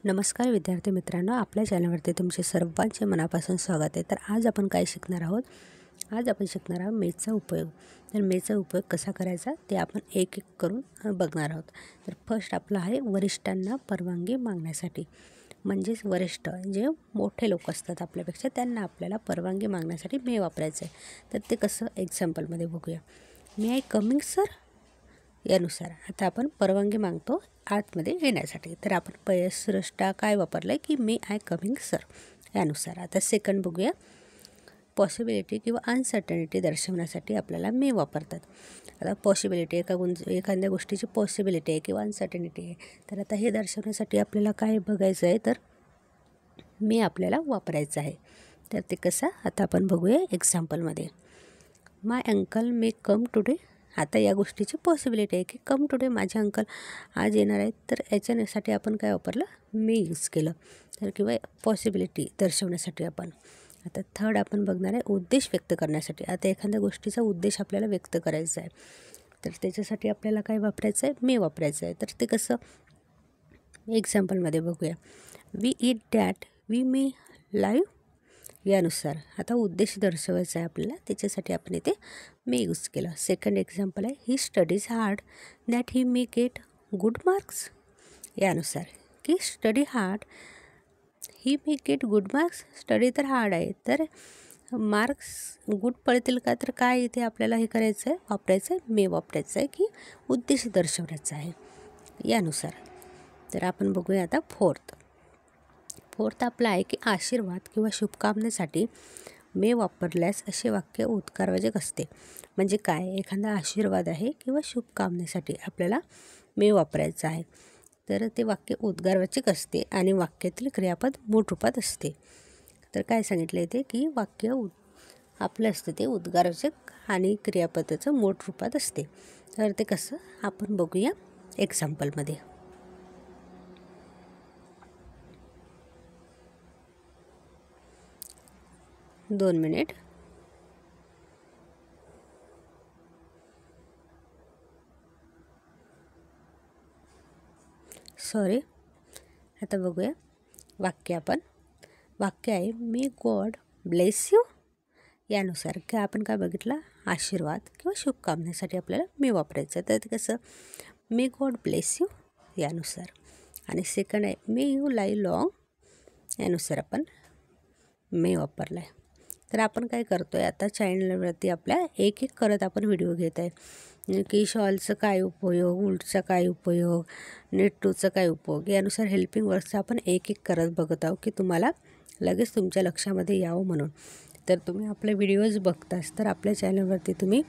नमस्कार विद्यार्थी मित्रांनो, आपल्या चॅनलवरती तुमचे सर्वांचे मनापासून स्वागत आहे। तर आज आपण काय शिकणार आहोत? आज आपण शिकणार आहोत मेचा उपयोग। तर मेचा उपयोग कसा करायचा ते आपण एक एक करून बघणार आहोत। तर फर्स्ट आपला आहे वरिष्ठांना परवानगी मागण्यासाठी, म्हणजेच वरिष्ठ जे मोठे लोक असतात आपल्यापेक्षा त्यांना आपल्याला परवानगी मागण्यासाठी मे वापरायचं आहे। तर ते कसं एक्झाम्पलमध्ये बघूया। मे आय कमिंग सर यानुसार आता आपण परवानगी मागतो आतमध्ये येण्यासाठी। तर आपण पहिला काय वापरलं आहे की मे आय कमिंग सर यानुसार। आता सेकंड बघूया, पॉसिबिलिटी किंवा अनसर्टनिटी दर्शवण्यासाठी आपल्याला मे वापरतात। आता पॉसिबिलिटी एखाद्या गोष्टीची पॉसिबिलिटी आहे किंवा अनसर्टनिटी आहे, तर आता हे दर्शवण्यासाठी आपल्याला काय बघायचं आहे, तर मे आपल्याला वापरायचं आहे। तर ते कसं आता आपण बघूया एक्झाम्पलमध्ये। माय अंकल मे कम टुडे। आता या गोष्टीची पॉसिबिलिटी आहे की कम टुडे, माझे अंकल आज येणार आहेत, तर याच्यासाठी आपण काय वापरलं, मे यूज केलं। तर किंवा पॉसिबिलिटी दर्शवण्यासाठी आपण। आता थर्ड आपण बघणार आहे उद्देश व्यक्त करण्यासाठी। आता एखाद्या गोष्टीचा उद्देश आपल्याला व्यक्त करायचा आहे, तर त्याच्यासाठी आपल्याला काय वापरायचं आहे, मे वापरायचं आहे। तर ते कसं एक्झाम्पलमध्ये बघूया। We eat that we may live यानुसार आता उद्देश दर्शवायचा आहे आपल्याला, त्याच्यासाठी आपण इथे मे यूज केलं। सेकंड एक्झाम्पल आहे he studies hard that he may get good marks यानुसार की study hard he may get good marks. Study तर हार्ड आहे, तर मार्क्स गुड पडतील का, तर काय इथे आपल्याला हे करायचं आहे, वापरायचं आहे मे वापरायचं आहे की उद्देश दर्शवण्याचा आहे यानुसार। तर आपण बघूया आता फोर्थ आपलं आहे की आशीर्वाद किंवा शुभकामनेसाठी मे वापरल्यास असे वाक्य उद्गारवाचक असते। म्हणजे काय, एखादा आशीर्वाद आहे किंवा शुभकामनेसाठी आपल्याला मे वापरायचं आहे, तर ते वाक्य उद्गारवाचक असते आणि वाक्यातील क्रियापद मूळ रूपात असते। तर काय सांगितलं इथे की वाक्य आपलं असतं ते उद्गारवाचक आणि क्रियापदाचं मूळ रूपात असते। तर ते कसं आपण बघूया एक्झाम्पलमध्ये। 2 मिनिट। सॉरी, आता बघूया वाक्य आहे मे गॉड ब्लेस यू यानुसार की आपण काय बघितलं, आशीर्वाद किंवा शुभकामनेसाठी आपल्याला मे वापरायचं। तर ते कसं मे गॉड ब्लेस यू यानुसार। आणि सेकंड आहे मे यू लाईव्ह लॉंग यानुसार आपण मे वापरला आहे। तर आपण काय करतो आहे, आता चॅनलवरती आपल्या एक एक करत आपण व्हिडिओ घेत आहे की शॉलचं काय उपयोग, उलटचा काय उपयोग, नेट टूचा काय उपयोग यानुसार हेल्पिंग वर्ड्सचा आपण एक एक करत बघत आहोत की तुम्हाला लगेच तुमच्या लक्षामध्ये यावं म्हणून। तर तुम्ही आपले व्हिडिओज बघतास, तर आपल्या चॅनलवरती तुम्ही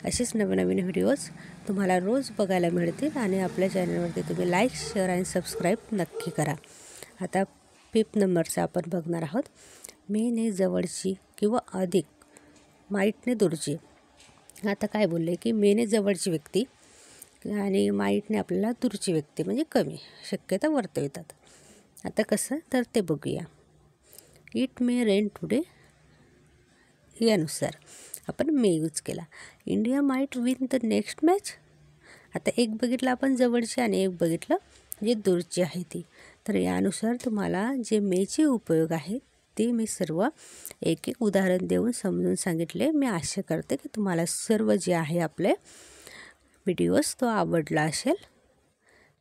असेच नवीन व्हिडिओज तुम्हाला रोज बघायला मिळतील आणि आपल्या चॅनलवरती तुम्ही लाईक, शेअर आणि सबस्क्राईब नक्की करा। आता 5th नंबरचा आपण बघणार आहोत। मेने जवळची किंवा अधिक, माईटने दूरची। आता काय बोलले की मेने जवळची व्यक्ती आणि माईटने आपल्याला दूरची व्यक्ती म्हणजे कमी शक्यता वर्तवितात। आता कसं, तर ते बघूया। इट मे रेन टुडे यानुसार आपण मे यूज केला। India might win the next match. आता एक बघितलं आपण जवळची आणि एक बघितलं जे दूरची आहे ती। तर यानुसार तुम्हाला जे मेचे उपयोग आहेत ते मी सर्व एक एक उदाहरण देऊन समजून सांगितले। मी आशा करते की तुम्हाला सर्व जे आहे आपले व्हिडिओज तो आवडला असेल।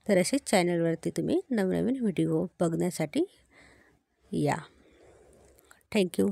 तर असेच चॅनलवरती तुम्ही नवनवीन व्हिडिओ बघण्यासाठी या। थँक्यू।